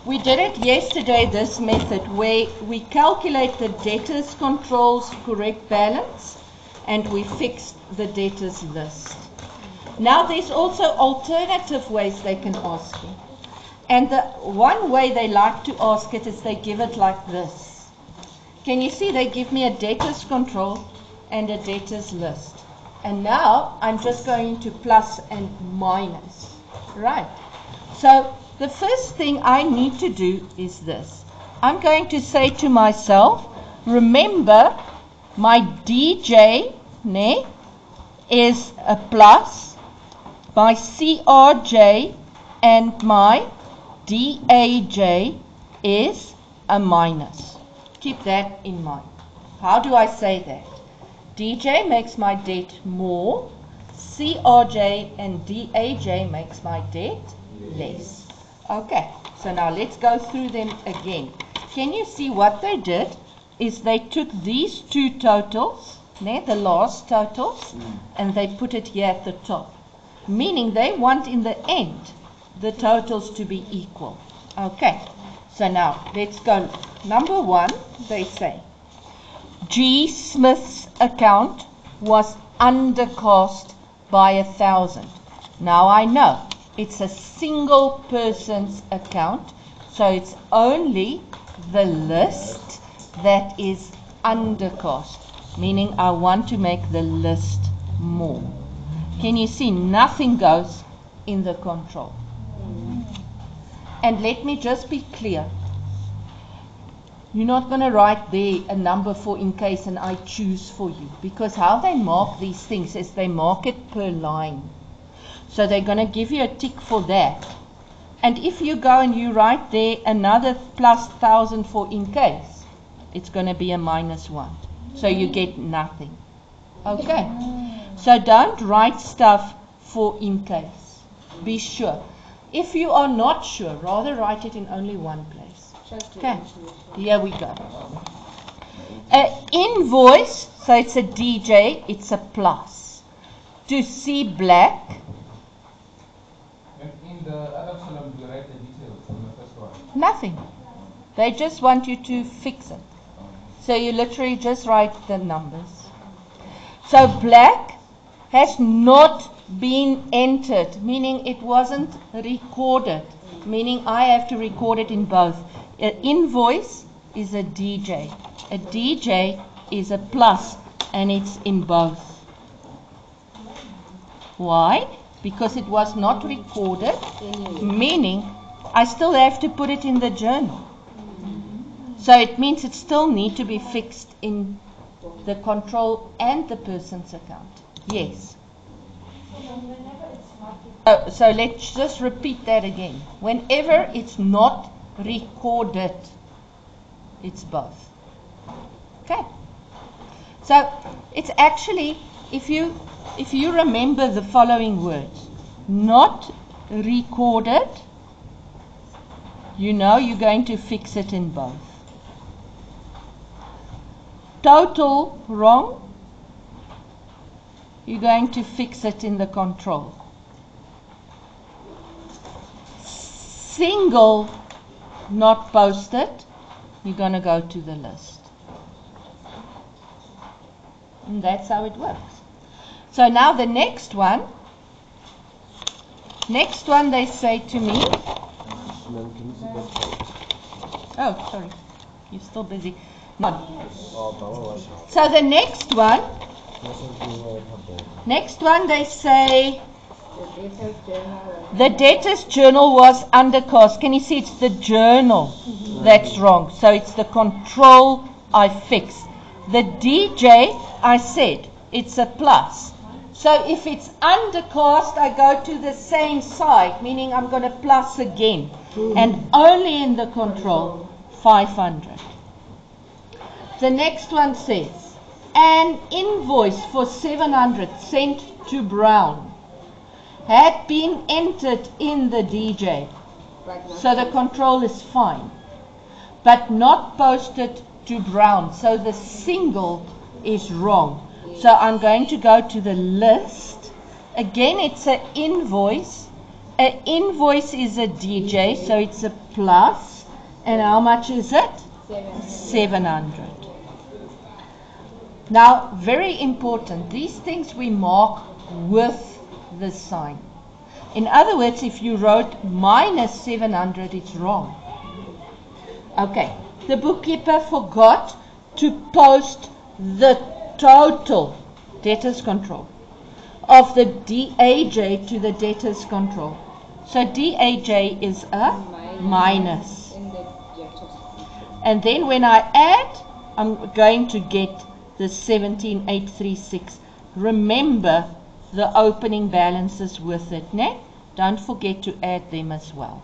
We did it yesterday, this method, where we calculate the debtors controls correct balance and we fix the debtors list. Now there's also alternative ways they can ask you. And the one way they like to ask it is they give it like this. Can you see they give me a debtors control and a debtors list. And now I'm just going to plus and minus. Right. So the first thing I need to do is this. I'm going to say to myself, remember my DJ is a plus, my CRJ and my DAJ is a minus. Keep that in mind. How do I say that? DJ makes my debt more, CRJ and DAJ makes my debt less. Okay, so now let's go through them again. Can you see what they did is they took these two totals, the last totals, and they put it here at the top. Meaning they want in the end the totals to be equal. Okay, so now let's go. Number one, they say, G. Smith's account was undercast by 1,000. Now I know it's a single person's account, so it's only the list that is undercast, meaning I want to make the list more. Can you see nothing goes in the control? And let me just be clear. You're not going to write there a number for in case and I choose for you, because how they mark these things is they mark it per line. So they're going to give you a tick for that. And if you go and you write there another plus 1,000 for in case, it's going to be a -1. So you get nothing. Okay. So don't write stuff for in case. Be sure. If you are not sure, rather write it in only one place. Okay. Here we go. An invoice, so it's a DJ, it's a plus. To see black. In the other column, you write the details from the first one. Nothing. They just want you to fix it. So you literally just write the numbers. So black has not been entered, meaning it wasn't recorded, meaning I have to record it in both. An invoice is a DJ. A DJ is a plus, and it's in both. Why? Because it was not recorded, meaning I still have to put it in the journal. So it means it still needs to be fixed in the control and the person's account. Yes. So let's just repeat that again. Whenever it's not recorded, it's both. Okay. So it's actually, if you remember the following words, not recorded, you know you're going to fix it in both. Total wrong, you're going to fix it in the control. Single not posted, you're going to go to the list. And that's how it works. So now the next one they say to me, oh sorry, you're still busy. No. So the next one they say the debtors journal was undercast. Can you see it's the journal that's wrong? So it's the control I fixed. The DJ I said it's a plus. So if it's undercast, I go to the same side, meaning I'm going to plus again, and only in the control 500. The next one says, an invoice for 700 sent to Brown had been entered in the DJ. So the control is fine, but not posted to Brown. So the single is wrong. So I'm going to go to the list. Again, it's an invoice An invoice is a DJ, so it's a plus. And how much is it? 700. Now, very important, these things we mark with the sign. In other words, if you wrote minus 700, it's wrong. Okay, the bookkeeper forgot to post the total debtors control of the DAJ to the debtors control. So DAJ is a minus. And then when I add, I'm going to get the 17,836. Remember the opening balances with it, ne? Don't forget to add them as well.